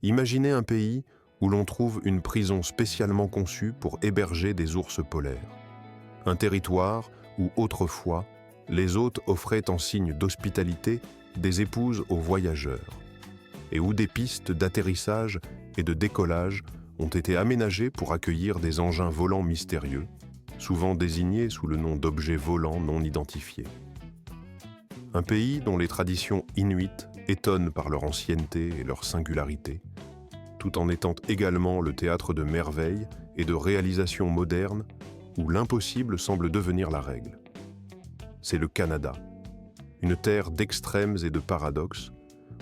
Imaginez un pays où l'on trouve une prison spécialement conçue pour héberger des ours polaires. Un territoire où autrefois, les hôtes offraient en signe d'hospitalité des épouses aux voyageurs, et où des pistes d'atterrissage et de décollage ont été aménagées pour accueillir des engins volants mystérieux, souvent désignés sous le nom d'objets volants non identifiés. Un pays dont les traditions inuites étonnent par leur ancienneté et leur singularité, tout en étant également le théâtre de merveilles et de réalisations modernes où l'impossible semble devenir la règle. C'est le Canada, une terre d'extrêmes et de paradoxes,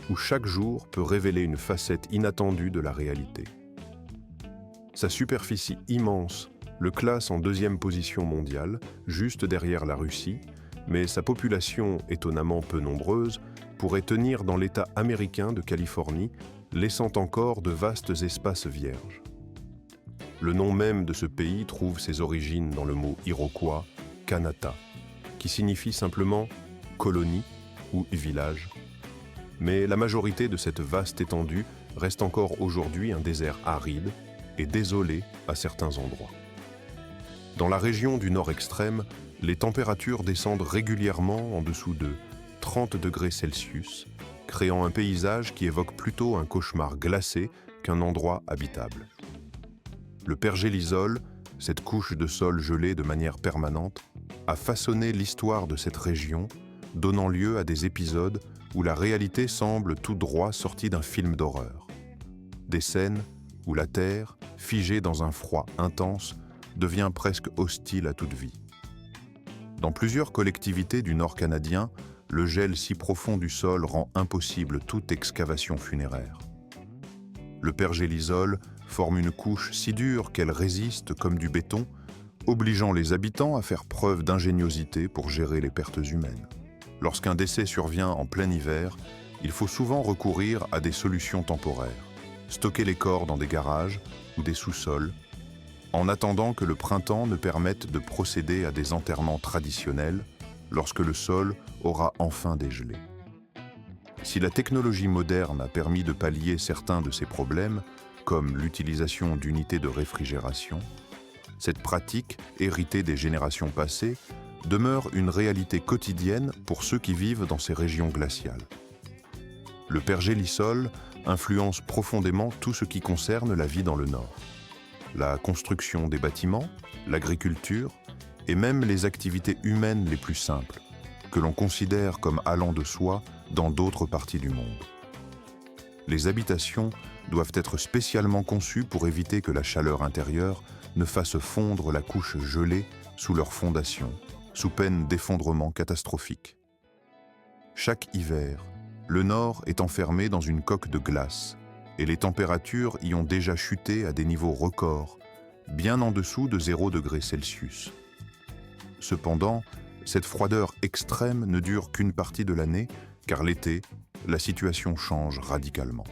où chaque jour peut révéler une facette inattendue de la réalité. Sa superficie immense le classe en deuxième position mondiale, juste derrière la Russie, mais sa population, étonnamment peu nombreuse, pourrait tenir dans l'État américain de Californie, laissant encore de vastes espaces vierges. Le nom même de ce pays trouve ses origines dans le mot iroquois « Kanata », qui signifie simplement « colonie » ou « village ». Mais la majorité de cette vaste étendue reste encore aujourd'hui un désert aride et désolé à certains endroits. Dans la région du nord extrême, les températures descendent régulièrement en dessous de 30 degrés Celsius, créant un paysage qui évoque plutôt un cauchemar glacé qu'un endroit habitable. Le pergélisol, cette couche de sol gelé de manière permanente, a façonné l'histoire de cette région, donnant lieu à des épisodes où la réalité semble tout droit sortie d'un film d'horreur. Des scènes où la Terre, figée dans un froid intense, devient presque hostile à toute vie. Dans plusieurs collectivités du nord canadien, le gel si profond du sol rend impossible toute excavation funéraire. Le pergélisol forme une couche si dure qu'elle résiste comme du béton, obligeant les habitants à faire preuve d'ingéniosité pour gérer les pertes humaines. Lorsqu'un décès survient en plein hiver, il faut souvent recourir à des solutions temporaires, stocker les corps dans des garages ou des sous-sols, en attendant que le printemps ne permette de procéder à des enterrements traditionnels lorsque le sol aura enfin dégelé. Si la technologie moderne a permis de pallier certains de ces problèmes, comme l'utilisation d'unités de réfrigération, cette pratique, héritée des générations passées, demeure une réalité quotidienne pour ceux qui vivent dans ces régions glaciales. Le pergélisol influence profondément tout ce qui concerne la vie dans le Nord. La construction des bâtiments, l'agriculture et même les activités humaines les plus simples, que l'on considère comme allant de soi dans d'autres parties du monde. Les habitations doivent être spécialement conçues pour éviter que la chaleur intérieure ne fasse fondre la couche gelée sous leurs fondations, sous peine d'effondrement catastrophique. Chaque hiver, le Nord est enfermé dans une coque de glace et les températures y ont déjà chuté à des niveaux records, bien en dessous de 0 degré Celsius. Cependant, cette froideur extrême ne dure qu'une partie de l'année, car l'été, la situation change radicalement.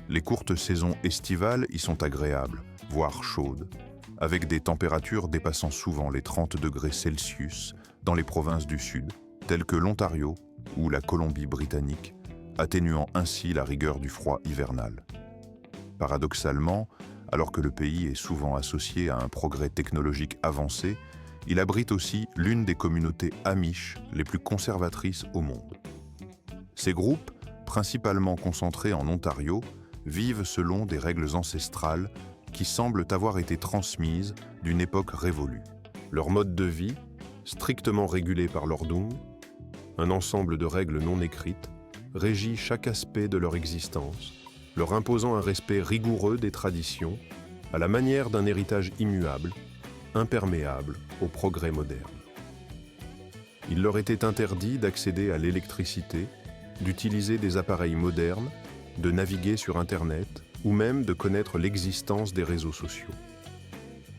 Les courtes saisons estivales y sont agréables, voire chaudes, avec des températures dépassant souvent les 30 degrés Celsius dans les provinces du Sud, telles que l'Ontario ou la Colombie-Britannique, atténuant ainsi la rigueur du froid hivernal. Paradoxalement, alors que le pays est souvent associé à un progrès technologique avancé, il abrite aussi l'une des communautés amish les plus conservatrices au monde. Ces groupes, principalement concentrés en Ontario, vivent selon des règles ancestrales qui semblent avoir été transmises d'une époque révolue. Leur mode de vie, strictement régulé par l'ordung, un ensemble de règles non écrites, régit chaque aspect de leur existence, leur imposant un respect rigoureux des traditions, à la manière d'un héritage immuable, imperméable au progrès moderne. Il leur était interdit d'accéder à l'électricité, d'utiliser des appareils modernes, de naviguer sur Internet ou même de connaître l'existence des réseaux sociaux.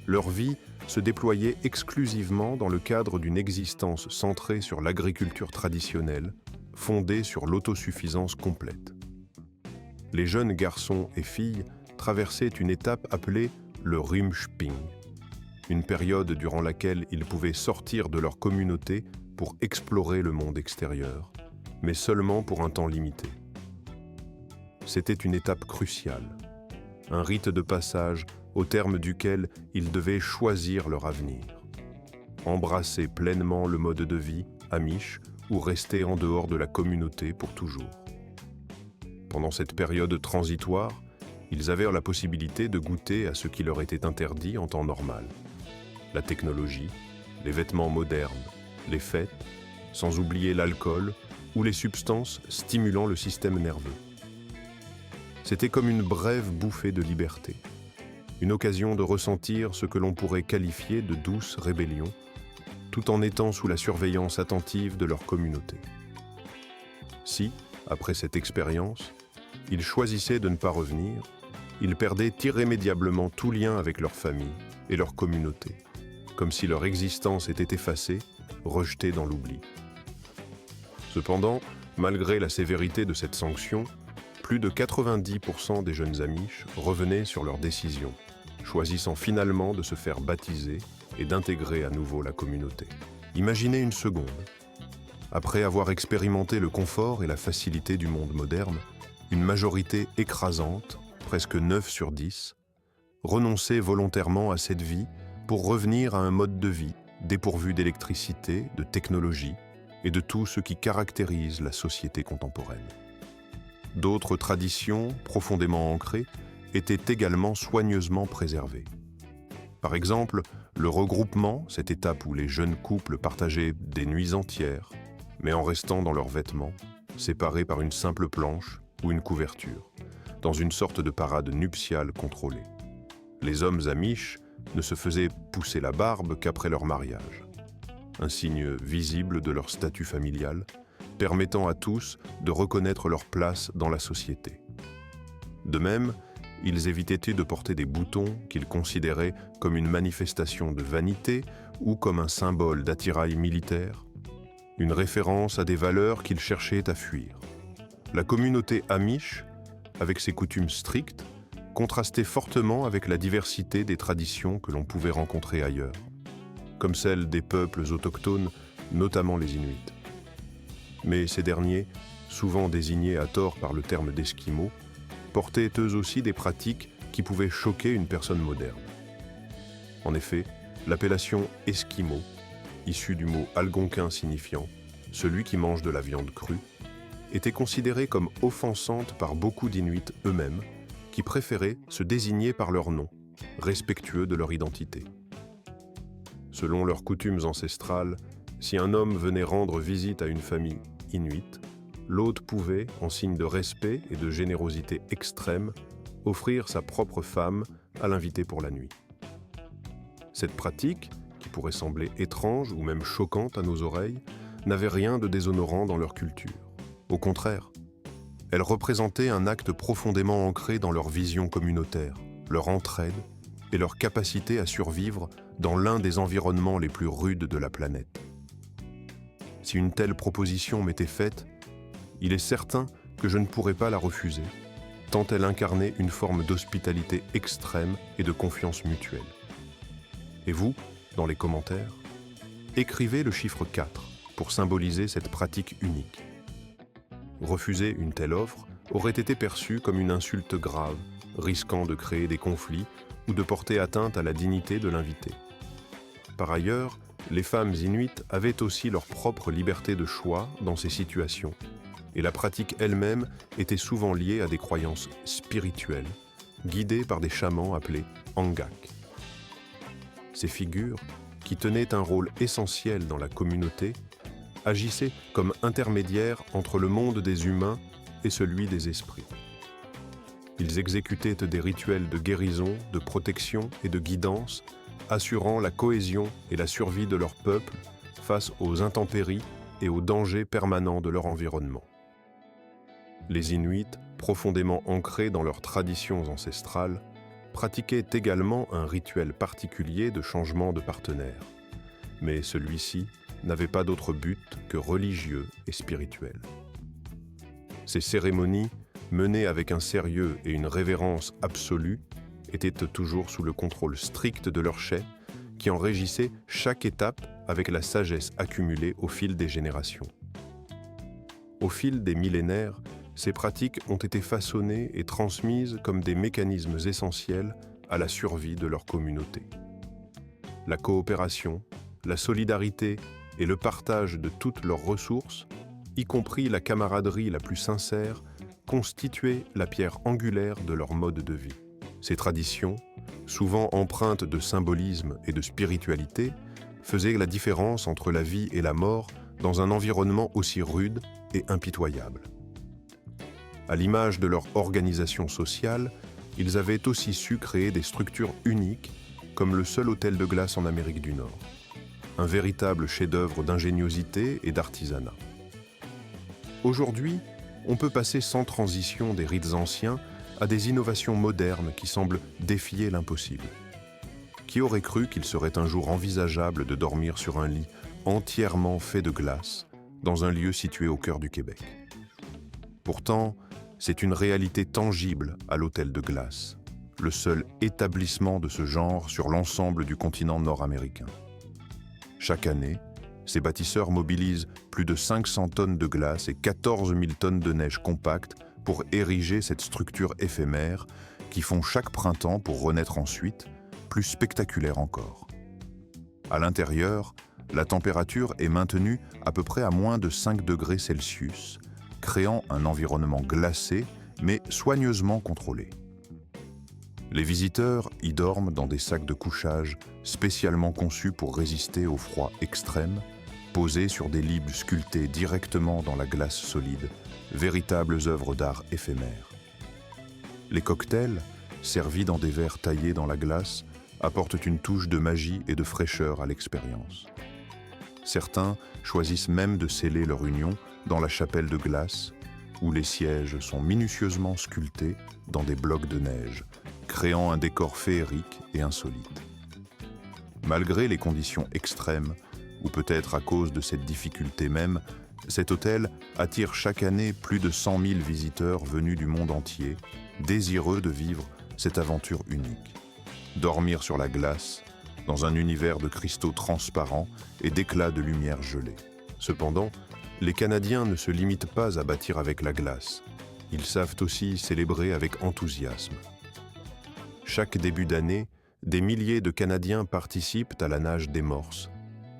Leur vie se déployait exclusivement dans le cadre d'une existence centrée sur l'agriculture traditionnelle, fondée sur l'autosuffisance complète. Les jeunes garçons et filles traversaient une étape appelée le Rumsping, une période durant laquelle ils pouvaient sortir de leur communauté pour explorer le monde extérieur, mais seulement pour un temps limité. c'était une étape cruciale, un rite de passage au terme duquel ils devaient choisir leur avenir. Embrasser pleinement le mode de vie amish ou rester en dehors de la communauté pour toujours. Pendant cette période transitoire, ils avaient la possibilité de goûter à ce qui leur était interdit en temps normal. La technologie, les vêtements modernes, les fêtes, sans oublier l'alcool ou les substances stimulant le système nerveux. C'était comme une brève bouffée de liberté, une occasion de ressentir ce que l'on pourrait qualifier de douce rébellion, tout en étant sous la surveillance attentive de leur communauté. Si, après cette expérience, ils choisissaient de ne pas revenir, ils perdaient irrémédiablement tout lien avec leur famille et leur communauté, comme si leur existence était effacée, rejetée dans l'oubli. Cependant, malgré la sévérité de cette sanction, plus de 90% des jeunes Amish revenaient sur leur décision, choisissant finalement de se faire baptiser et d'intégrer à nouveau la communauté. Imaginez une seconde. Après avoir expérimenté le confort et la facilité du monde moderne, une majorité écrasante, presque 9 sur 10, renonçait volontairement à cette vie pour revenir à un mode de vie dépourvu d'électricité, de technologie et de tout ce qui caractérise la société contemporaine. D'autres traditions, profondément ancrées, étaient également soigneusement préservées. Par exemple, le regroupement, cette étape où les jeunes couples partageaient des nuits entières, mais en restant dans leurs vêtements, séparés par une simple planche ou une couverture, dans une sorte de parade nuptiale contrôlée. Les hommes amish ne se faisaient pousser la barbe qu'après leur mariage, un signe visible de leur statut familial, permettant à tous de reconnaître leur place dans la société. De même, ils évitaient de porter des boutons qu'ils considéraient comme une manifestation de vanité ou comme un symbole d'attirail militaire, une référence à des valeurs qu'ils cherchaient à fuir. La communauté amish, avec ses coutumes strictes, contrastait fortement avec la diversité des traditions que l'on pouvait rencontrer ailleurs, comme celle des peuples autochtones, notamment les Inuits. Mais ces derniers, souvent désignés à tort par le terme d'Esquimaux, portaient eux aussi des pratiques qui pouvaient choquer une personne moderne. En effet, l'appellation Esquimau, issue du mot algonquin signifiant « celui qui mange de la viande crue », était considérée comme offensante par beaucoup d'Inuits eux-mêmes, qui préféraient se désigner par leur nom, respectueux de leur identité. Selon leurs coutumes ancestrales, si un homme venait rendre visite à une famille inuite, l'hôte pouvait, en signe de respect et de générosité extrême, offrir sa propre femme à l'invité pour la nuit. Cette pratique, qui pourrait sembler étrange ou même choquante à nos oreilles, n'avait rien de déshonorant dans leur culture. Au contraire, elle représentait un acte profondément ancré dans leur vision communautaire, leur entraide et leur capacité à survivre dans l'un des environnements les plus rudes de la planète. Si une telle proposition m'était faite, il est certain que je ne pourrais pas la refuser, tant elle incarnait une forme d'hospitalité extrême et de confiance mutuelle. Et vous, dans les commentaires, écrivez le chiffre 4 pour symboliser cette pratique unique. Refuser une telle offre aurait été perçu comme une insulte grave, risquant de créer des conflits ou de porter atteinte à la dignité de l'invité. Par ailleurs, les femmes inuites avaient aussi leur propre liberté de choix dans ces situations, et la pratique elle-même était souvent liée à des croyances spirituelles, guidées par des chamans appelés angak. Ces figures, qui tenaient un rôle essentiel dans la communauté, agissaient comme intermédiaires entre le monde des humains et celui des esprits. Ils exécutaient des rituels de guérison, de protection et de guidance, assurant la cohésion et la survie de leur peuple face aux intempéries et aux dangers permanents de leur environnement. Les Inuits, profondément ancrés dans leurs traditions ancestrales, pratiquaient également un rituel particulier de changement de partenaire, mais celui-ci n'avait pas d'autre but que religieux et spirituel. Ces cérémonies, menées avec un sérieux et une révérence absolue, étaient toujours sous le contrôle strict de leur chef, qui en régissait chaque étape avec la sagesse accumulée au fil des générations. Au fil des millénaires, ces pratiques ont été façonnées et transmises comme des mécanismes essentiels à la survie de leur communauté. La coopération, la solidarité et le partage de toutes leurs ressources, y compris la camaraderie la plus sincère, constituaient la pierre angulaire de leur mode de vie. Ces traditions, souvent empreintes de symbolisme et de spiritualité, faisaient la différence entre la vie et la mort dans un environnement aussi rude et impitoyable. À l'image de leur organisation sociale, ils avaient aussi su créer des structures uniques, comme le seul hôtel de glace en Amérique du Nord. Un véritable chef-d'œuvre d'ingéniosité et d'artisanat. Aujourd'hui, on peut passer sans transition des rites anciens à des innovations modernes qui semblent défier l'impossible. Qui aurait cru qu'il serait un jour envisageable de dormir sur un lit entièrement fait de glace, dans un lieu situé au cœur du Québec? Pourtant, c'est une réalité tangible à l'hôtel de glace, le seul établissement de ce genre sur l'ensemble du continent nord-américain. Chaque année, ces bâtisseurs mobilisent plus de 500 tonnes de glace et 14 000 tonnes de neige compacte pour ériger cette structure éphémère qui font chaque printemps pour renaître ensuite, plus spectaculaire encore. À l'intérieur, la température est maintenue à peu près à moins de 5 degrés Celsius, créant un environnement glacé mais soigneusement contrôlé. Les visiteurs y dorment dans des sacs de couchage spécialement conçus pour résister au froid extrême, posés sur des lits sculptés directement dans la glace solide, véritables œuvres d'art éphémères. Les cocktails, servis dans des verres taillés dans la glace, apportent une touche de magie et de fraîcheur à l'expérience. Certains choisissent même de sceller leur union dans la chapelle de glace, où les sièges sont minutieusement sculptés dans des blocs de neige, créant un décor féerique et insolite. Malgré les conditions extrêmes, ou peut-être à cause de cette difficulté même, cet hôtel attire chaque année plus de 100 000 visiteurs venus du monde entier, désireux de vivre cette aventure unique. Dormir sur la glace, dans un univers de cristaux transparents et d'éclats de lumière gelée. Cependant, les Canadiens ne se limitent pas à bâtir avec la glace. Ils savent aussi célébrer avec enthousiasme. Chaque début d'année, des milliers de Canadiens participent à la nage des morses,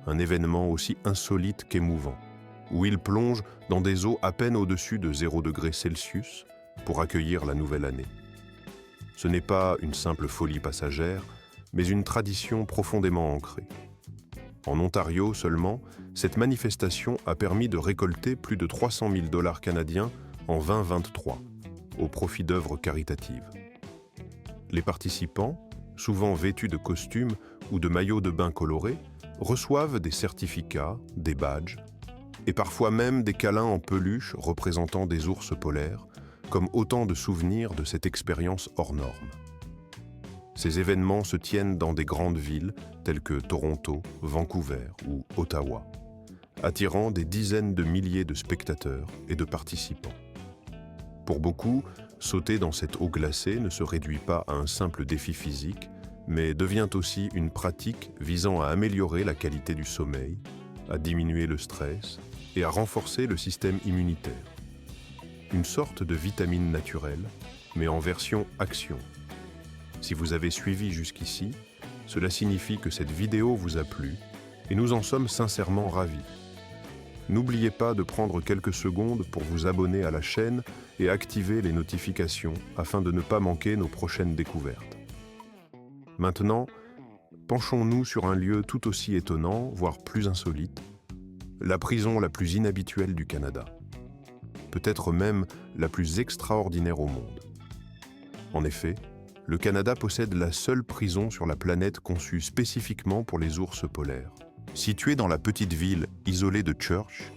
un événement aussi insolite qu'émouvant, où ils plongent dans des eaux à peine au-dessus de 0 degré Celsius pour accueillir la nouvelle année. Ce n'est pas une simple folie passagère, mais une tradition profondément ancrée. En Ontario seulement, cette manifestation a permis de récolter plus de 300 000 $ canadiens en 2023, au profit d'œuvres caritatives. Les participants, souvent vêtus de costumes ou de maillots de bain colorés, reçoivent des certificats, des badges, et parfois même des câlins en peluche représentant des ours polaires, comme autant de souvenirs de cette expérience hors norme. Ces événements se tiennent dans des grandes villes telles que Toronto, Vancouver ou Ottawa, attirant des dizaines de milliers de spectateurs et de participants. Pour beaucoup, sauter dans cette eau glacée ne se réduit pas à un simple défi physique, mais devient aussi une pratique visant à améliorer la qualité du sommeil, à diminuer le stress et à renforcer le système immunitaire. Une sorte de vitamine naturelle, mais en version action. Si vous avez suivi jusqu'ici, cela signifie que cette vidéo vous a plu et nous en sommes sincèrement ravis. N'oubliez pas de prendre quelques secondes pour vous abonner à la chaîne et activer les notifications afin de ne pas manquer nos prochaines découvertes. Maintenant, penchons-nous sur un lieu tout aussi étonnant, voire plus insolite, la prison la plus inhabituelle du Canada. Peut-être même la plus extraordinaire au monde. En effet, le Canada possède la seule prison sur la planète conçue spécifiquement pour les ours polaires. Située dans la petite ville isolée de Church,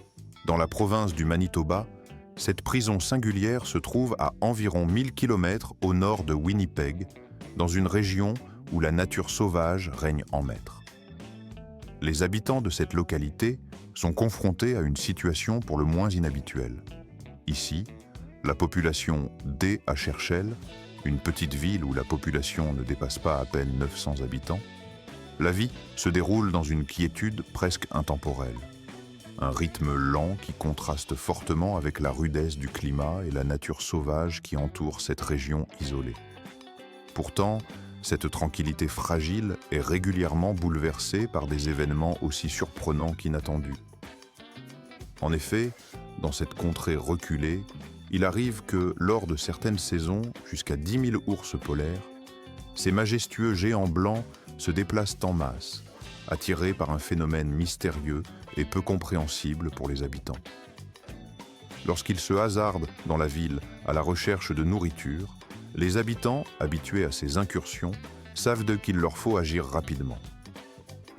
dans la province du Manitoba, cette prison singulière se trouve à environ 1000 km au nord de Winnipeg, dans une région où la nature sauvage règne en maître. Les habitants de cette localité sont confrontés à une situation pour le moins inhabituelle. Ici, la population D à Churchill, une petite ville où la population ne dépasse pas à peine 900 habitants, la vie se déroule dans une quiétude presque intemporelle. un rythme lent qui contraste fortement avec la rudesse du climat et la nature sauvage qui entoure cette région isolée. Pourtant, cette tranquillité fragile est régulièrement bouleversée par des événements aussi surprenants qu'inattendus. En effet, dans cette contrée reculée, il arrive que, lors de certaines saisons, jusqu'à 10 000 ours polaires, ces majestueux géants blancs se déplacent en masse, attirés par un phénomène mystérieux et peu compréhensible pour les habitants. Lorsqu'ils se hasardent dans la ville à la recherche de nourriture, les habitants, habitués à ces incursions, savent qu'il leur faut agir rapidement.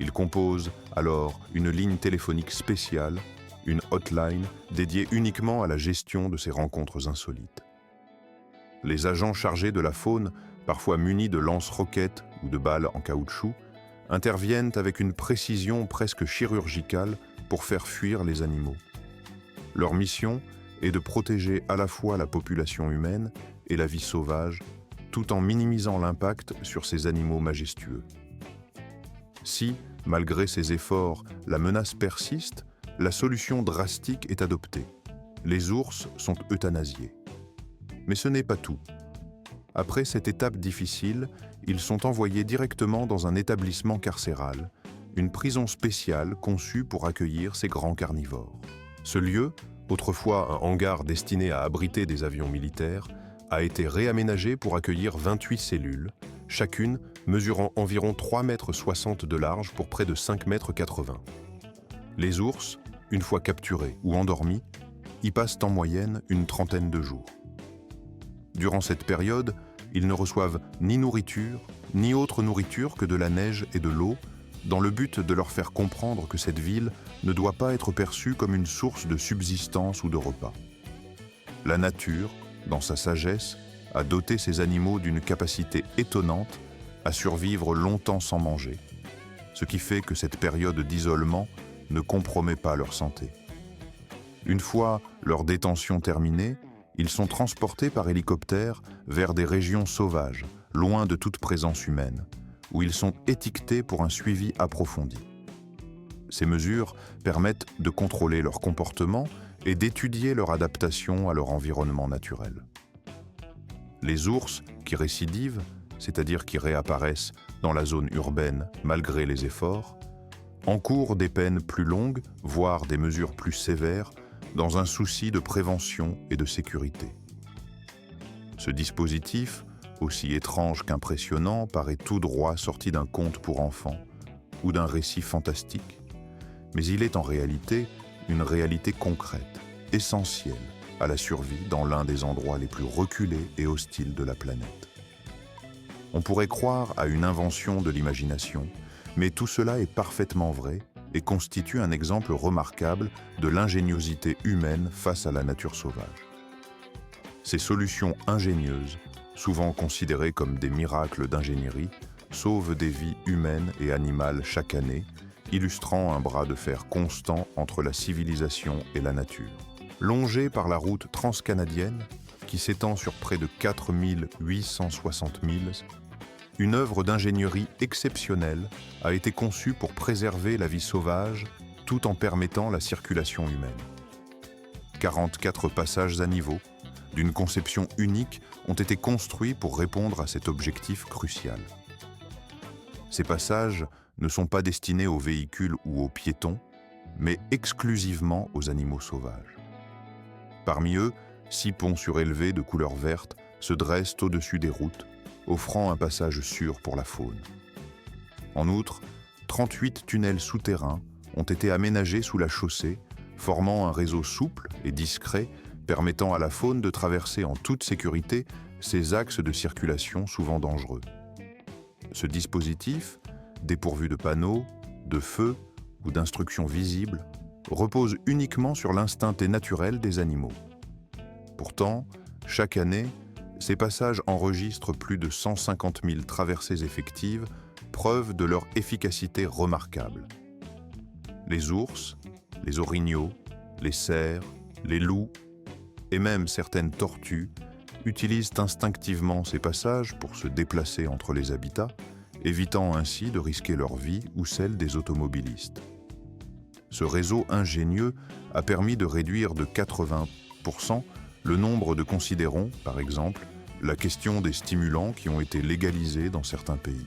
Ils composent alors une ligne téléphonique spéciale, une hotline dédiée uniquement à la gestion de ces rencontres insolites. Les agents chargés de la faune, parfois munis de lance-roquettes ou de balles en caoutchouc, interviennent avec une précision presque chirurgicale pour faire fuir les animaux. Leur mission est de protéger à la fois la population humaine et la vie sauvage, tout en minimisant l'impact sur ces animaux majestueux. Si, malgré ces efforts, la menace persiste, la solution drastique est adoptée. Les ours sont euthanasiés. Mais ce n'est pas tout. Après cette étape difficile, ils sont envoyés directement dans un établissement carcéral, une prison spéciale conçue pour accueillir ces grands carnivores. Ce lieu, autrefois un hangar destiné à abriter des avions militaires, a été réaménagé pour accueillir 28 cellules, chacune mesurant environ 3,60 m de large pour près de 5,80 m. Les ours, une fois capturés ou endormis, y passent en moyenne une trentaine de jours. Durant cette période, ils ne reçoivent ni nourriture, ni autre nourriture que de la neige et de l'eau, dans le but de leur faire comprendre que cette ville ne doit pas être perçue comme une source de subsistance ou de repas. La nature, dans sa sagesse, a doté ces animaux d'une capacité étonnante à survivre longtemps sans manger, ce qui fait que cette période d'isolement ne compromet pas leur santé. Une fois leur détention terminée, ils sont transportés par hélicoptère vers des régions sauvages, loin de toute présence humaine, où ils sont étiquetés pour un suivi approfondi. Ces mesures permettent de contrôler leur comportement et d'étudier leur adaptation à leur environnement naturel. Les ours qui récidivent, c'est-à-dire qui réapparaissent dans la zone urbaine malgré les efforts, encourent des peines plus longues, voire des mesures plus sévères, dans un souci de prévention et de sécurité. Ce dispositif, aussi étrange qu'impressionnant, paraît tout droit sorti d'un conte pour enfants ou d'un récit fantastique, mais il est en réalité une réalité concrète, essentielle à la survie dans l'un des endroits les plus reculés et hostiles de la planète. On pourrait croire à une invention de l'imagination, mais tout cela est parfaitement vrai et constitue un exemple remarquable de l'ingéniosité humaine face à la nature sauvage. Ces solutions ingénieuses, souvent considérées comme des miracles d'ingénierie, sauvent des vies humaines et animales chaque année, illustrant un bras de fer constant entre la civilisation et la nature. Longée par la route transcanadienne, qui s'étend sur près de 4 860 milles, une œuvre d'ingénierie exceptionnelle a été conçue pour préserver la vie sauvage tout en permettant la circulation humaine. 44 passages à niveau, d'une conception unique, ont été construits pour répondre à cet objectif crucial. Ces passages ne sont pas destinés aux véhicules ou aux piétons, mais exclusivement aux animaux sauvages. Parmi eux, 6 ponts surélevés de couleur verte se dressent au-dessus des routes, offrant un passage sûr pour la faune. En outre, 38 tunnels souterrains ont été aménagés sous la chaussée, formant un réseau souple et discret permettant à la faune de traverser en toute sécurité ces axes de circulation souvent dangereux. Ce dispositif, dépourvu de panneaux, de feux ou d'instructions visibles, repose uniquement sur l'instinct naturel des animaux. Pourtant, chaque année, ces passages enregistrent plus de 150 000 traversées effectives, preuve de leur efficacité remarquable. Les ours, les orignaux, les cerfs, les loups et même certaines tortues utilisent instinctivement ces passages pour se déplacer entre les habitats, évitant ainsi de risquer leur vie ou celle des automobilistes. ce réseau ingénieux a permis de réduire de 80% le nombre de considérons, par exemple, la question des stimulants qui ont été légalisés dans certains pays.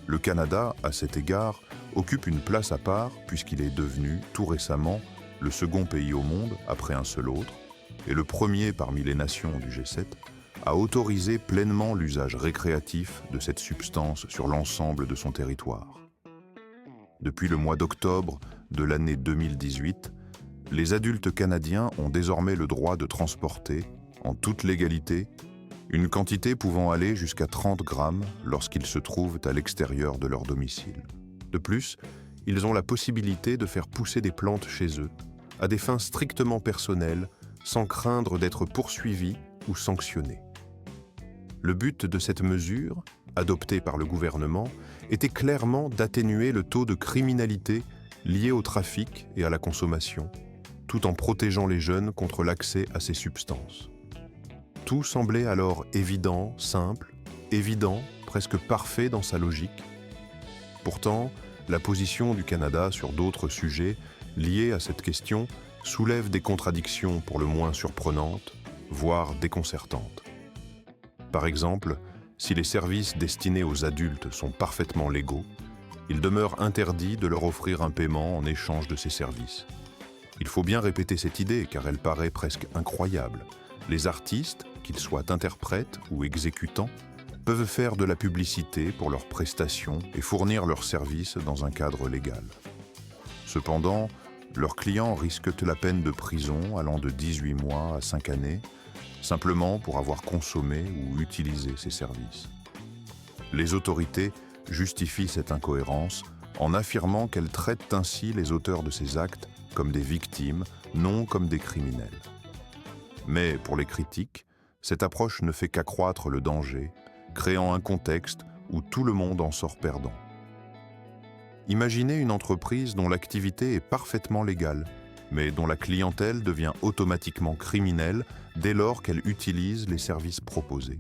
Le Canada, à cet égard, occupe une place à part puisqu'il est devenu, tout récemment, le second pays au monde, après un seul autre, et le premier parmi les nations du G7, à autoriser pleinement l'usage récréatif de cette substance sur l'ensemble de son territoire. Depuis le mois d'octobre de l'année 2018, les adultes canadiens ont désormais le droit de transporter, en toute légalité, une quantité pouvant aller jusqu'à 30 grammes lorsqu'ils se trouvent à l'extérieur de leur domicile. De plus, ils ont la possibilité de faire pousser des plantes chez eux, à des fins strictement personnelles, sans craindre d'être poursuivis ou sanctionnés. Le but de cette mesure, adoptée par le gouvernement, était clairement d'atténuer le taux de criminalité lié au trafic et à la consommation, tout en protégeant les jeunes contre l'accès à ces substances. Tout semblait alors évident, simple, évident, presque parfait dans sa logique. Pourtant, la position du Canada sur d'autres sujets liés à cette question soulève des contradictions pour le moins surprenantes, voire déconcertantes. Par exemple, si les services destinés aux adultes sont parfaitement légaux, il demeure interdit de leur offrir un paiement en échange de ces services. Il faut bien répéter cette idée car elle paraît presque incroyable. Les artistes, qu'ils soient interprètes ou exécutants, peuvent faire de la publicité pour leurs prestations et fournir leurs services dans un cadre légal. Cependant, leurs clients risquent la peine de prison allant de 18 mois à 5 années, simplement pour avoir consommé ou utilisé ces services. Les autorités justifient cette incohérence en affirmant qu'elles traitent ainsi les auteurs de ces actes comme des victimes, non comme des criminels. Mais pour les critiques, cette approche ne fait qu'accroître le danger, créant un contexte où tout le monde en sort perdant. Imaginez une entreprise dont l'activité est parfaitement légale, mais dont la clientèle devient automatiquement criminelle dès lors qu'elle utilise les services proposés.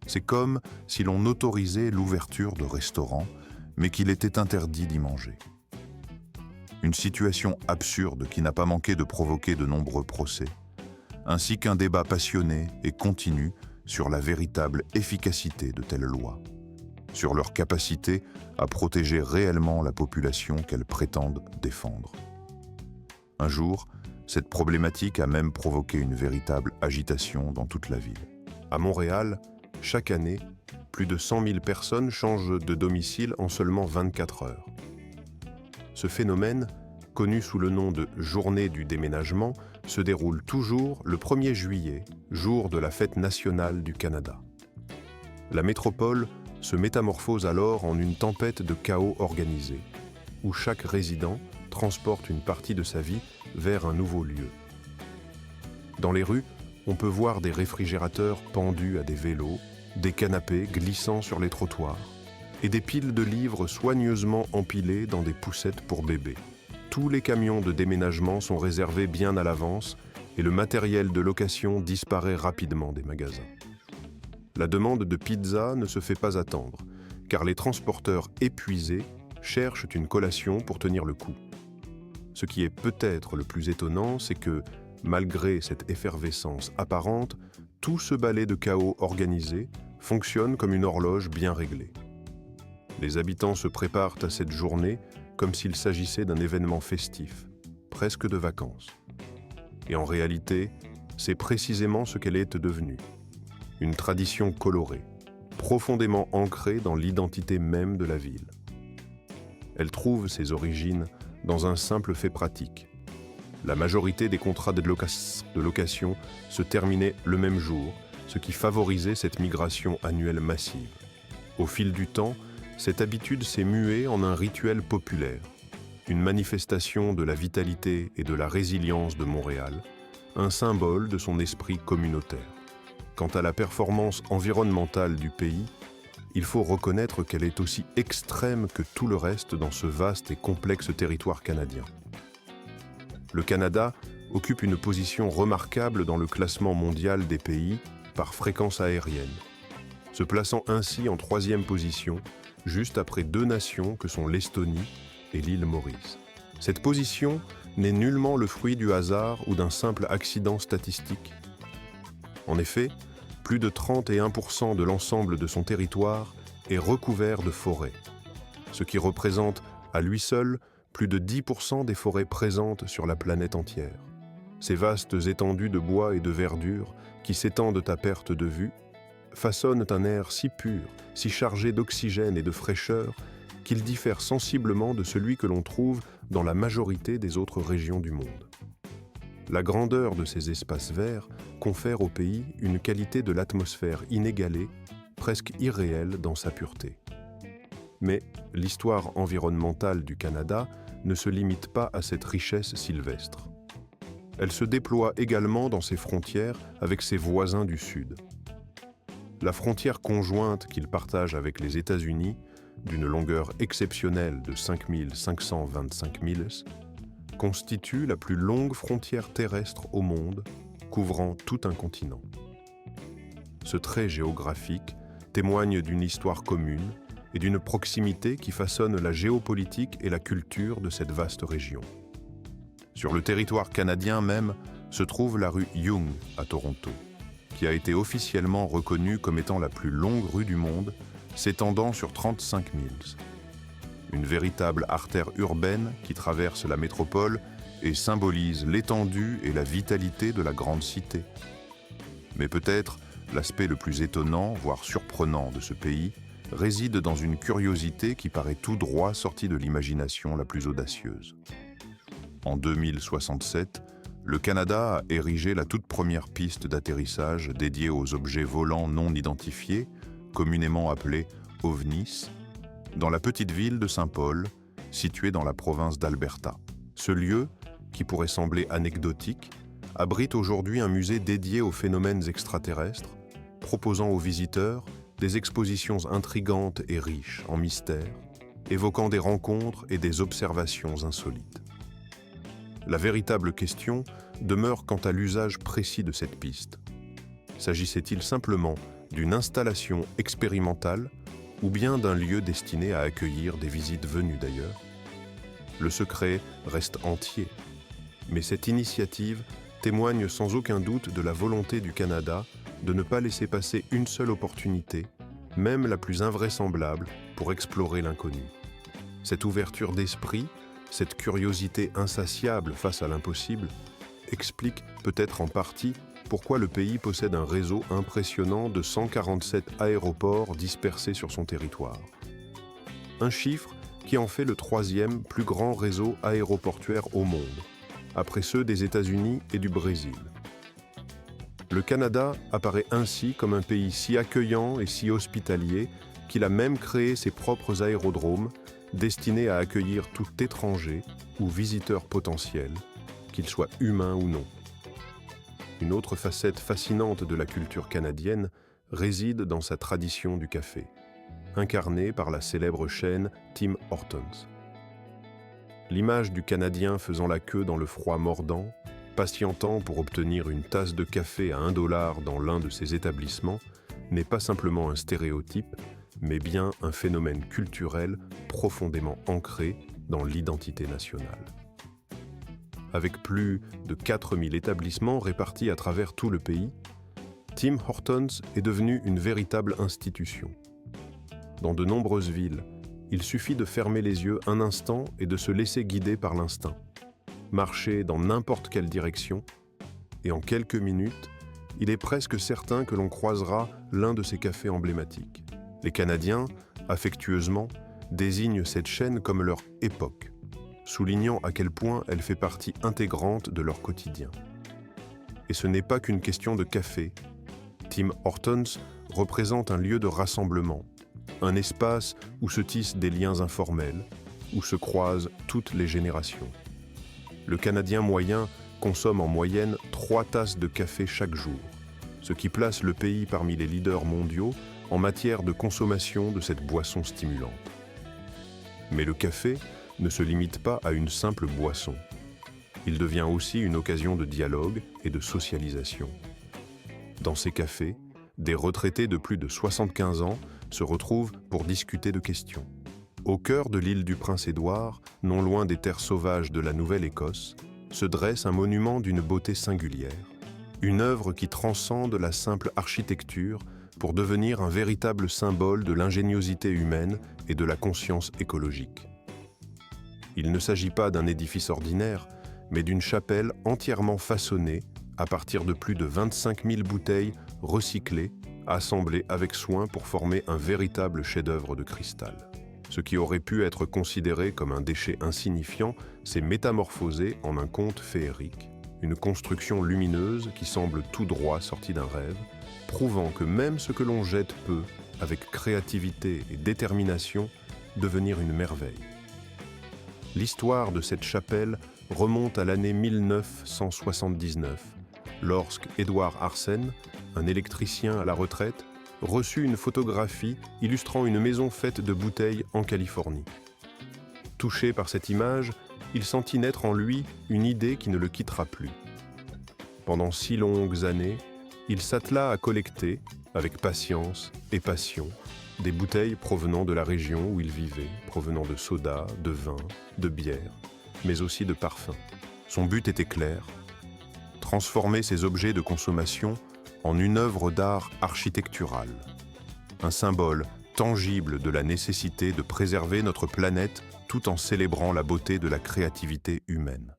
C'est comme si l'on autorisait l'ouverture de restaurants, mais qu'il était interdit d'y manger. Une situation absurde qui n'a pas manqué de provoquer de nombreux procès, ainsi qu'un débat passionné et continu sur la véritable efficacité de telles lois, sur leur capacité à protéger réellement la population qu'elles prétendent défendre. Un jour, cette problématique a même provoqué une véritable agitation dans toute la ville. À Montréal, chaque année, plus de 100 000 personnes changent de domicile en seulement 24 heures. Ce phénomène, connu sous le nom de Journée du déménagement, se déroule toujours le 1er juillet, jour de la fête nationale du Canada. La métropole se métamorphose alors en une tempête de chaos organisé, où chaque résident transporte une partie de sa vie vers un nouveau lieu. Dans les rues, on peut voir des réfrigérateurs pendus à des vélos, des canapés glissant sur les trottoirs et des piles de livres soigneusement empilés dans des poussettes pour bébés. Tous les camions de déménagement sont réservés bien à l'avance et le matériel de location disparaît rapidement des magasins. La demande de pizza ne se fait pas attendre, car les transporteurs épuisés cherchent une collation pour tenir le coup. Ce qui est peut-être le plus étonnant, c'est que, malgré cette effervescence apparente, tout ce balai de chaos organisé fonctionne comme une horloge bien réglée. Les habitants se préparent à cette journée comme s'il s'agissait d'un événement festif, presque de vacances. Et en réalité, c'est précisément ce qu'elle est devenue. Une tradition colorée, profondément ancrée dans l'identité même de la ville. Elle trouve ses origines dans un simple fait pratique. La majorité des contrats de location se terminaient le même jour, ce qui favorisait cette migration annuelle massive. Au fil du temps, cette habitude s'est muée en un rituel populaire, une manifestation de la vitalité et de la résilience de Montréal, un symbole de son esprit communautaire. Quant à la performance environnementale du pays, il faut reconnaître qu'elle est aussi extrême que tout le reste dans ce vaste et complexe territoire canadien. Le Canada occupe une position remarquable dans le classement mondial des pays par fréquence aérienne, se plaçant ainsi en 3e position, juste après 2 nations que sont l'Estonie et l'île Maurice. Cette position n'est nullement le fruit du hasard ou d'un simple accident statistique. En effet, plus de 31% de l'ensemble de son territoire est recouvert de forêts, ce qui représente à lui seul plus de 10% des forêts présentes sur la planète entière. Ces vastes étendues de bois et de verdure qui s'étendent à perte de vue façonnent un air si pur, si chargé d'oxygène et de fraîcheur qu'il diffère sensiblement de celui que l'on trouve dans la majorité des autres régions du monde. La grandeur de ces espaces verts confère au pays une qualité de l'atmosphère inégalée, presque irréelle dans sa pureté. Mais l'histoire environnementale du Canada ne se limite pas à cette richesse sylvestre. Elle se déploie également dans ses frontières avec ses voisins du Sud. La frontière conjointe qu'il partage avec les États-Unis, d'une longueur exceptionnelle de 5525 milles, constitue la plus longue frontière terrestre au monde, couvrant tout un continent. Ce trait géographique témoigne d'une histoire commune et d'une proximité qui façonne la géopolitique et la culture de cette vaste région. Sur le territoire canadien même se trouve la rue Yonge à Toronto, qui a été officiellement reconnue comme étant la plus longue rue du monde, s'étendant sur 35 milles. Une véritable artère urbaine qui traverse la métropole et symbolise l'étendue et la vitalité de la grande cité. Mais peut-être l'aspect le plus étonnant, voire surprenant de ce pays, réside dans une curiosité qui paraît tout droit sortie de l'imagination la plus audacieuse. En 2067, le Canada a érigé la toute première piste d'atterrissage dédiée aux objets volants non identifiés, communément appelés OVNIs, dans la petite ville de Saint-Paul, située dans la province d'Alberta. Ce lieu, qui pourrait sembler anecdotique, abrite aujourd'hui un musée dédié aux phénomènes extraterrestres, proposant aux visiteurs des expositions intrigantes et riches en mystères, évoquant des rencontres et des observations insolites. La véritable question demeure quant à l'usage précis de cette piste. S'agissait-il simplement d'une installation expérimentale ou bien d'un lieu destiné à accueillir des visites venues d'ailleurs? Le secret reste entier, mais cette initiative témoigne sans aucun doute de la volonté du Canada de ne pas laisser passer une seule opportunité, même la plus invraisemblable, pour explorer l'inconnu. Cette ouverture d'esprit, cette curiosité insatiable face à l'impossible, explique peut-être en partie pourquoi le pays possède un réseau impressionnant de 147 aéroports dispersés sur son territoire. Un chiffre qui en fait le troisième plus grand réseau aéroportuaire au monde, après ceux des États-Unis et du Brésil. Le Canada apparaît ainsi comme un pays si accueillant et si hospitalier qu'il a même créé ses propres aérodromes destinés à accueillir tout étranger ou visiteur potentiel, qu'il soit humain ou non. Une autre facette fascinante de la culture canadienne réside dans sa tradition du café, incarnée par la célèbre chaîne Tim Hortons. L'image du Canadien faisant la queue dans le froid mordant, patientant pour obtenir une tasse de café à $1 dans l'un de ses établissements, n'est pas simplement un stéréotype, mais bien un phénomène culturel profondément ancré dans l'identité nationale. Avec plus de 4000 établissements répartis à travers tout le pays, Tim Hortons est devenu une véritable institution. Dans de nombreuses villes, il suffit de fermer les yeux un instant et de se laisser guider par l'instinct. Marcher dans n'importe quelle direction, et en quelques minutes, il est presque certain que l'on croisera l'un de ces cafés emblématiques. Les Canadiens, affectueusement, désignent cette chaîne comme leur époque, soulignant à quel point elle fait partie intégrante de leur quotidien. Et ce n'est pas qu'une question de café. Tim Hortons représente un lieu de rassemblement, un espace où se tissent des liens informels, où se croisent toutes les générations. Le Canadien moyen consomme en moyenne 3 tasses de café chaque jour, ce qui place le pays parmi les leaders mondiaux en matière de consommation de cette boisson stimulante. Mais le café ne se limite pas à une simple boisson. Il devient aussi une occasion de dialogue et de socialisation. Dans ces cafés, des retraités de plus de 75 ans se retrouvent pour discuter de questions. Au cœur de l'île du Prince-Édouard, non loin des terres sauvages de la Nouvelle-Écosse, se dresse un monument d'une beauté singulière. Une œuvre qui transcende la simple architecture pour devenir un véritable symbole de l'ingéniosité humaine et de la conscience écologique. Il ne s'agit pas d'un édifice ordinaire, mais d'une chapelle entièrement façonnée à partir de plus de 25 000 bouteilles recyclées, assemblées avec soin pour former un véritable chef-d'œuvre de cristal. Ce qui aurait pu être considéré comme un déchet insignifiant s'est métamorphosé en un conte féerique, une construction lumineuse qui semble tout droit sortie d'un rêve, prouvant que même ce que l'on jette peut, avec créativité et détermination, devenir une merveille. L'histoire de cette chapelle remonte à l'année 1979, lorsque Édouard Arsène, un électricien à la retraite, reçut une photographie illustrant une maison faite de bouteilles en Californie. Touché par cette image, il sentit naître en lui une idée qui ne le quittera plus. Pendant 6 longues années, il s'attela à collecter, avec patience et passion, des bouteilles provenant de la région où il vivait, provenant de soda, de vin, de bière, mais aussi de parfums. Son but était clair, transformer ces objets de consommation en une œuvre d'art architecturale, un symbole tangible de la nécessité de préserver notre planète tout en célébrant la beauté de la créativité humaine.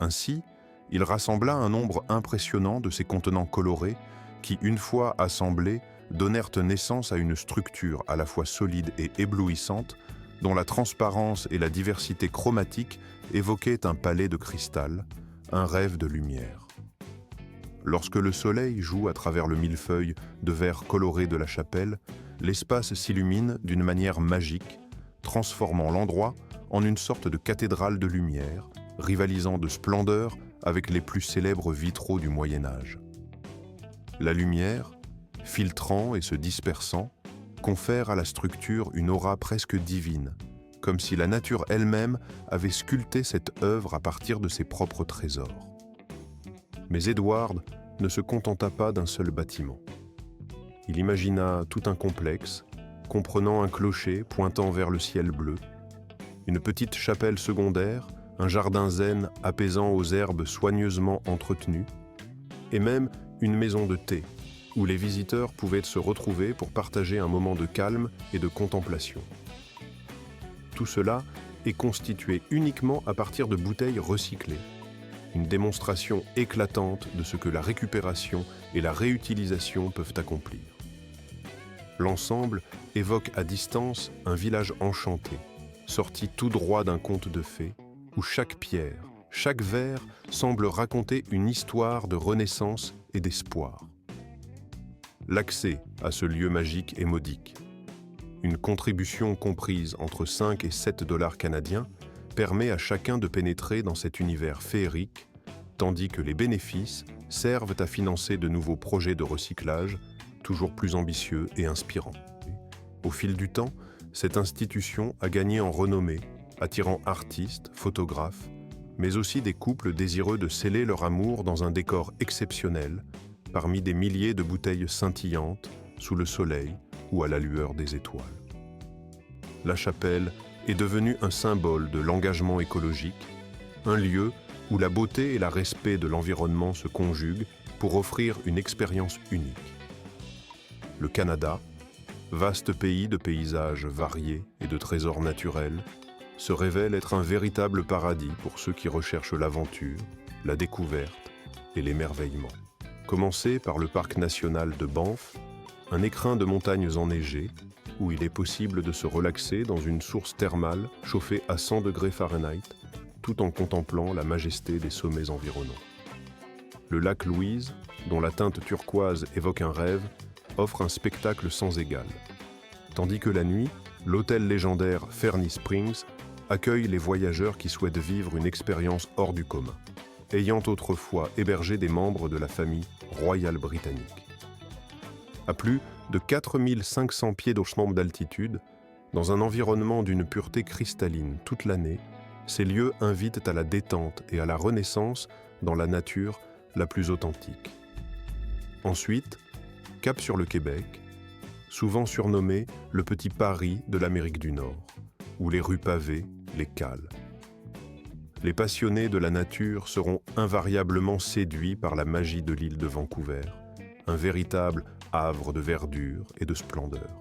Ainsi, il rassembla un nombre impressionnant de ces contenants colorés qui, une fois assemblés, donnèrent naissance à une structure à la fois solide et éblouissante, dont la transparence et la diversité chromatique évoquaient un palais de cristal, un rêve de lumière. Lorsque le soleil joue à travers le millefeuille de verre coloré de la chapelle, l'espace s'illumine d'une manière magique, transformant l'endroit en une sorte de cathédrale de lumière, rivalisant de splendeur avec les plus célèbres vitraux du Moyen-Âge. La lumière, filtrant et se dispersant, confère à la structure une aura presque divine, comme si la nature elle-même avait sculpté cette œuvre à partir de ses propres trésors. Mais Edward ne se contenta pas d'un seul bâtiment. Il imagina tout un complexe, comprenant un clocher pointant vers le ciel bleu, une petite chapelle secondaire, un jardin zen apaisant aux herbes soigneusement entretenues, et même une maison de thé, où les visiteurs pouvaient se retrouver pour partager un moment de calme et de contemplation. Tout cela est constitué uniquement à partir de bouteilles recyclées, une démonstration éclatante de ce que la récupération et la réutilisation peuvent accomplir. L'ensemble évoque à distance un village enchanté, sorti tout droit d'un conte de fées, où chaque pierre, chaque verre semble raconter une histoire de renaissance et d'espoir. L'accès à ce lieu magique est modique. Une contribution comprise entre 5 et 7 $ canadiens permet à chacun de pénétrer dans cet univers féerique, tandis que les bénéfices servent à financer de nouveaux projets de recyclage, toujours plus ambitieux et inspirants. Au fil du temps, cette institution a gagné en renommée, attirant artistes, photographes, mais aussi des couples désireux de sceller leur amour dans un décor exceptionnel, parmi des milliers de bouteilles scintillantes, sous le soleil ou à la lueur des étoiles. La chapelle est devenue un symbole de l'engagement écologique, un lieu où la beauté et le respect de l'environnement se conjuguent pour offrir une expérience unique. Le Canada, vaste pays de paysages variés et de trésors naturels, se révèle être un véritable paradis pour ceux qui recherchent l'aventure, la découverte et l'émerveillement. Commencez par le parc national de Banff, un écrin de montagnes enneigées, où il est possible de se relaxer dans une source thermale chauffée à 100 degrés Fahrenheit, tout en contemplant la majesté des sommets environnants. Le lac Louise, dont la teinte turquoise évoque un rêve, offre un spectacle sans égal. Tandis que la nuit, l'hôtel légendaire Fernie Springs accueille les voyageurs qui souhaitent vivre une expérience hors du commun, ayant autrefois hébergé des membres de la famille royale britannique. À plus de 4500 pieds d'altitude, dans un environnement d'une pureté cristalline toute l'année, ces lieux invitent à la détente et à la renaissance dans la nature la plus authentique. Ensuite, cap sur le Québec, souvent surnommé le petit Paris de l'Amérique du Nord, ou les rues pavées, les cales. Les passionnés de la nature seront invariablement séduits par la magie de l'île de Vancouver, un véritable havre de verdure et de splendeur.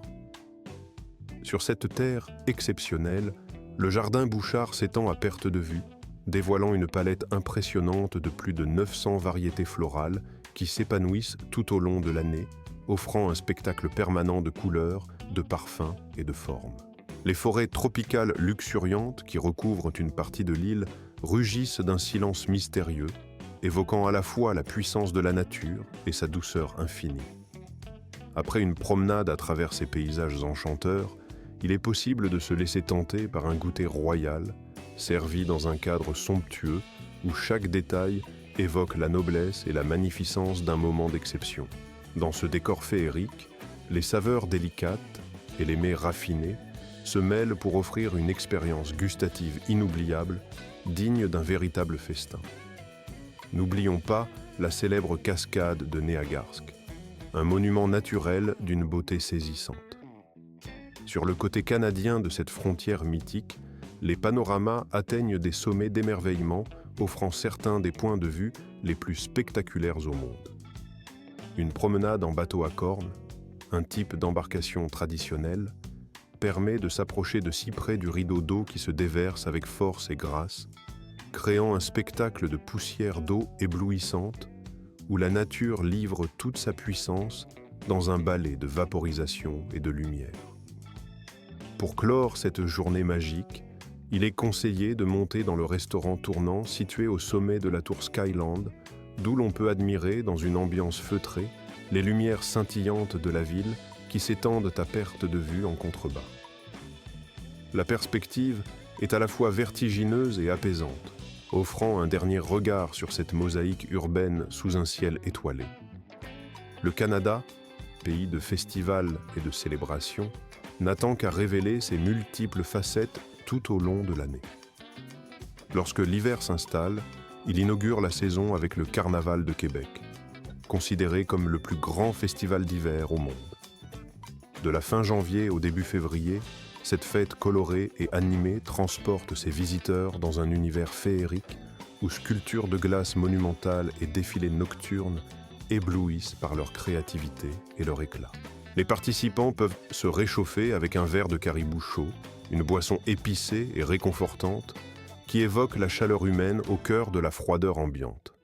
Sur cette terre exceptionnelle, le jardin Bouchard s'étend à perte de vue, dévoilant une palette impressionnante de plus de 900 variétés florales qui s'épanouissent tout au long de l'année, offrant un spectacle permanent de couleurs, de parfums et de formes. Les forêts tropicales luxuriantes qui recouvrent une partie de l'île rugissent d'un silence mystérieux, évoquant à la fois la puissance de la nature et sa douceur infinie. Après une promenade à travers ces paysages enchanteurs, il est possible de se laisser tenter par un goûter royal, servi dans un cadre somptueux où chaque détail évoque la noblesse et la magnificence d'un moment d'exception. Dans ce décor féerique, les saveurs délicates et les mets raffinés se mêlent pour offrir une expérience gustative inoubliable, digne d'un véritable festin. N'oublions pas la célèbre cascade de Néagarsk, un monument naturel d'une beauté saisissante. Sur le côté canadien de cette frontière mythique, les panoramas atteignent des sommets d'émerveillement, offrant certains des points de vue les plus spectaculaires au monde. Une promenade en bateau à cornes, un type d'embarcation traditionnelle, permet de s'approcher de si près du rideau d'eau qui se déverse avec force et grâce, créant un spectacle de poussière d'eau éblouissante où la nature livre toute sa puissance dans un ballet de vaporisation et de lumière. Pour clore cette journée magique, il est conseillé de monter dans le restaurant tournant situé au sommet de la tour Skyland, d'où l'on peut admirer, dans une ambiance feutrée, les lumières scintillantes de la ville qui s'étendent à perte de vue en contrebas. La perspective est à la fois vertigineuse et apaisante, offrant un dernier regard sur cette mosaïque urbaine sous un ciel étoilé. Le Canada, pays de festivals et de célébrations, n'attend qu'à révéler ses multiples facettes tout au long de l'année. Lorsque l'hiver s'installe, il inaugure la saison avec le Carnaval de Québec, considéré comme le plus grand festival d'hiver au monde. De la fin janvier au début février, cette fête colorée et animée transporte ses visiteurs dans un univers féerique où sculptures de glace monumentales et défilés nocturnes éblouissent par leur créativité et leur éclat. Les participants peuvent se réchauffer avec un verre de caribou chaud, une boisson épicée et réconfortante qui évoque la chaleur humaine au cœur de la froideur ambiante.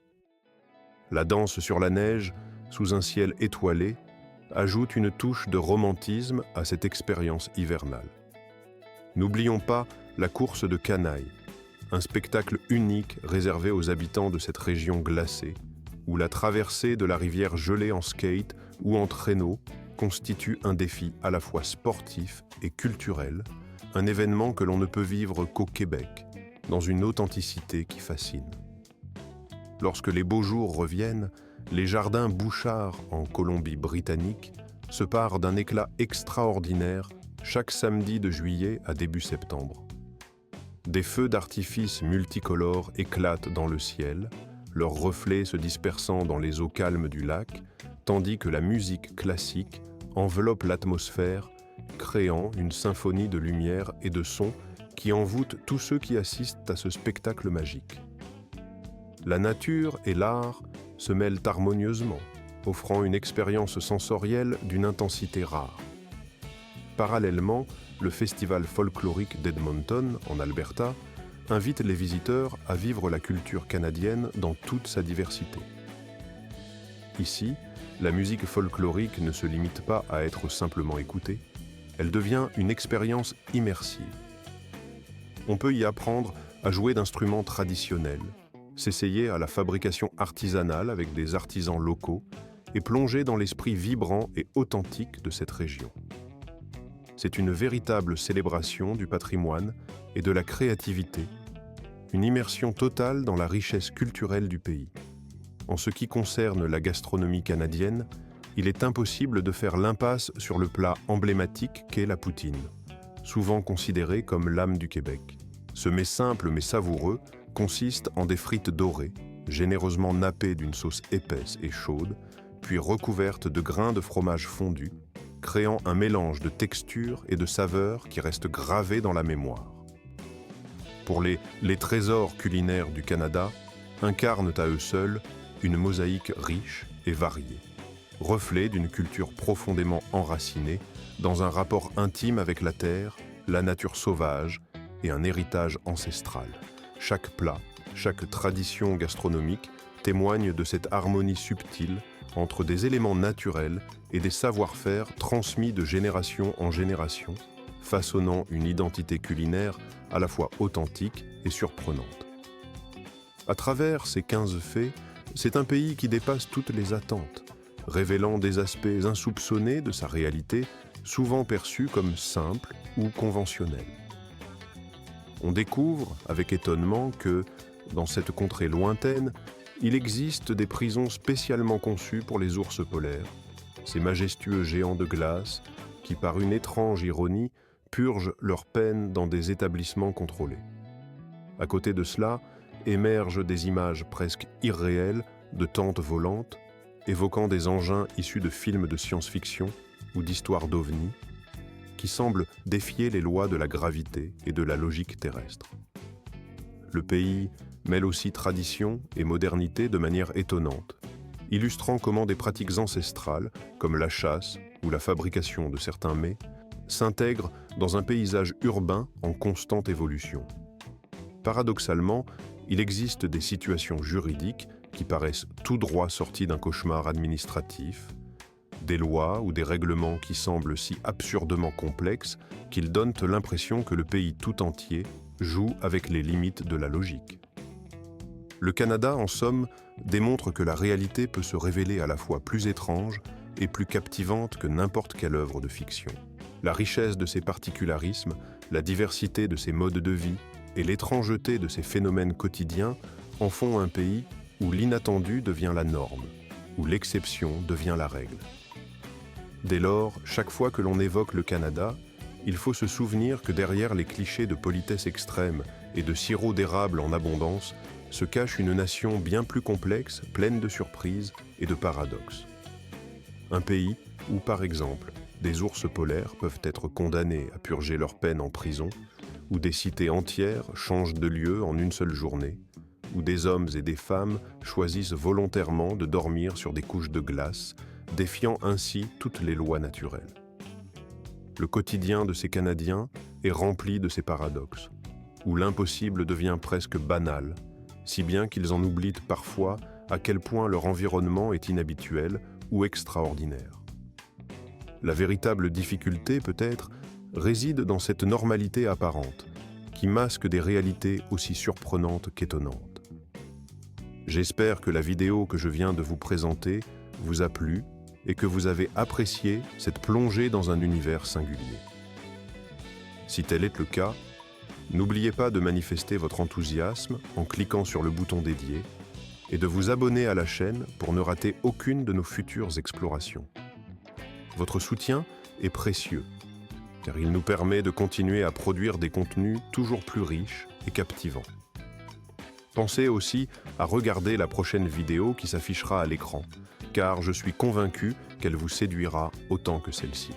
La danse sur la neige, sous un ciel étoilé, ajoute une touche de romantisme à cette expérience hivernale. N'oublions pas la course de canaille, un spectacle unique réservé aux habitants de cette région glacée, où la traversée de la rivière gelée en skate ou en traîneau constitue un défi à la fois sportif et culturel, un événement que l'on ne peut vivre qu'au Québec, dans une authenticité qui fascine. Lorsque les beaux jours reviennent, les jardins Bouchard en Colombie-Britannique se parent d'un éclat extraordinaire chaque samedi de juillet à début septembre. Des feux d'artifice multicolores éclatent dans le ciel, leurs reflets se dispersant dans les eaux calmes du lac, tandis que la musique classique enveloppe l'atmosphère, créant une symphonie de lumière et de sons qui envoûte tous ceux qui assistent à ce spectacle magique. La nature et l'art se mêlent harmonieusement, offrant une expérience sensorielle d'une intensité rare. Parallèlement, le festival folklorique d'Edmonton, en Alberta, invite les visiteurs à vivre la culture canadienne dans toute sa diversité. Ici, la musique folklorique ne se limite pas à être simplement écoutée, elle devient une expérience immersive. On peut y apprendre à jouer d'instruments traditionnels, s'essayer à la fabrication artisanale avec des artisans locaux et plonger dans l'esprit vibrant et authentique de cette région. C'est une véritable célébration du patrimoine et de la créativité, une immersion totale dans la richesse culturelle du pays. En ce qui concerne la gastronomie canadienne, il est impossible de faire l'impasse sur le plat emblématique qu'est la poutine, souvent considéré comme l'âme du Québec. Ce mets simple mais savoureux consiste en des frites dorées, généreusement nappées d'une sauce épaisse et chaude, puis recouvertes de grains de fromage fondu, créant un mélange de textures et de saveurs qui reste gravé dans la mémoire. Pour les trésors culinaires du Canada incarnent à eux seuls une mosaïque riche et variée, reflet d'une culture profondément enracinée dans un rapport intime avec la terre, la nature sauvage et un héritage ancestral. Chaque plat, chaque tradition gastronomique témoigne de cette harmonie subtile entre des éléments naturels et des savoir-faire transmis de génération en génération, façonnant une identité culinaire à la fois authentique et surprenante. À travers ces 15 faits, c'est un pays qui dépasse toutes les attentes, révélant des aspects insoupçonnés de sa réalité, souvent perçus comme simples ou conventionnels. On découvre, avec étonnement, que, dans cette contrée lointaine, il existe des prisons spécialement conçues pour les ours polaires, ces majestueux géants de glace qui, par une étrange ironie, purgent leur peine dans des établissements contrôlés. À côté de cela, émergent des images presque irréelles de tentes volantes, évoquant des engins issus de films de science-fiction ou d'histoires d'ovnis, qui semblent défier les lois de la gravité et de la logique terrestre. Le pays mêle aussi tradition et modernité de manière étonnante, illustrant comment des pratiques ancestrales, comme la chasse ou la fabrication de certains mets, s'intègrent dans un paysage urbain en constante évolution. Paradoxalement, il existe des situations juridiques qui paraissent tout droit sorties d'un cauchemar administratif, des lois ou des règlements qui semblent si absurdement complexes qu'ils donnent l'impression que le pays tout entier joue avec les limites de la logique. Le Canada, en somme, démontre que la réalité peut se révéler à la fois plus étrange et plus captivante que n'importe quelle œuvre de fiction. La richesse de ses particularismes, la diversité de ses modes de vie et l'étrangeté de ses phénomènes quotidiens en font un pays où l'inattendu devient la norme, où l'exception devient la règle. Dès lors, chaque fois que l'on évoque le Canada, il faut se souvenir que derrière les clichés de politesse extrême et de sirop d'érable en abondance se cache une nation bien plus complexe, pleine de surprises et de paradoxes. Un pays où, par exemple, des ours polaires peuvent être condamnés à purger leur peine en prison, où des cités entières changent de lieu en une seule journée, où des hommes et des femmes choisissent volontairement de dormir sur des couches de glace, défiant ainsi toutes les lois naturelles. Le quotidien de ces Canadiens est rempli de ces paradoxes, où l'impossible devient presque banal, si bien qu'ils en oublient parfois à quel point leur environnement est inhabituel ou extraordinaire. La véritable difficulté, peut-être, réside dans cette normalité apparente, qui masque des réalités aussi surprenantes qu'étonnantes. J'espère que la vidéo que je viens de vous présenter vous a plu et que vous avez apprécié cette plongée dans un univers singulier. Si tel est le cas, n'oubliez pas de manifester votre enthousiasme en cliquant sur le bouton dédié et de vous abonner à la chaîne pour ne rater aucune de nos futures explorations. Votre soutien est précieux, car il nous permet de continuer à produire des contenus toujours plus riches et captivants. Pensez aussi à regarder la prochaine vidéo qui s'affichera à l'écran, car je suis convaincu qu'elle vous séduira autant que celle-ci.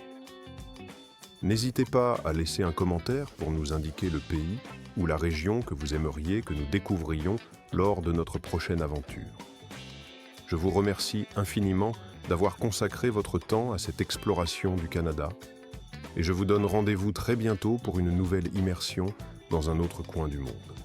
N'hésitez pas à laisser un commentaire pour nous indiquer le pays ou la région que vous aimeriez que nous découvrions lors de notre prochaine aventure. Je vous remercie infiniment d'avoir consacré votre temps à cette exploration du Canada et je vous donne rendez-vous très bientôt pour une nouvelle immersion dans un autre coin du monde.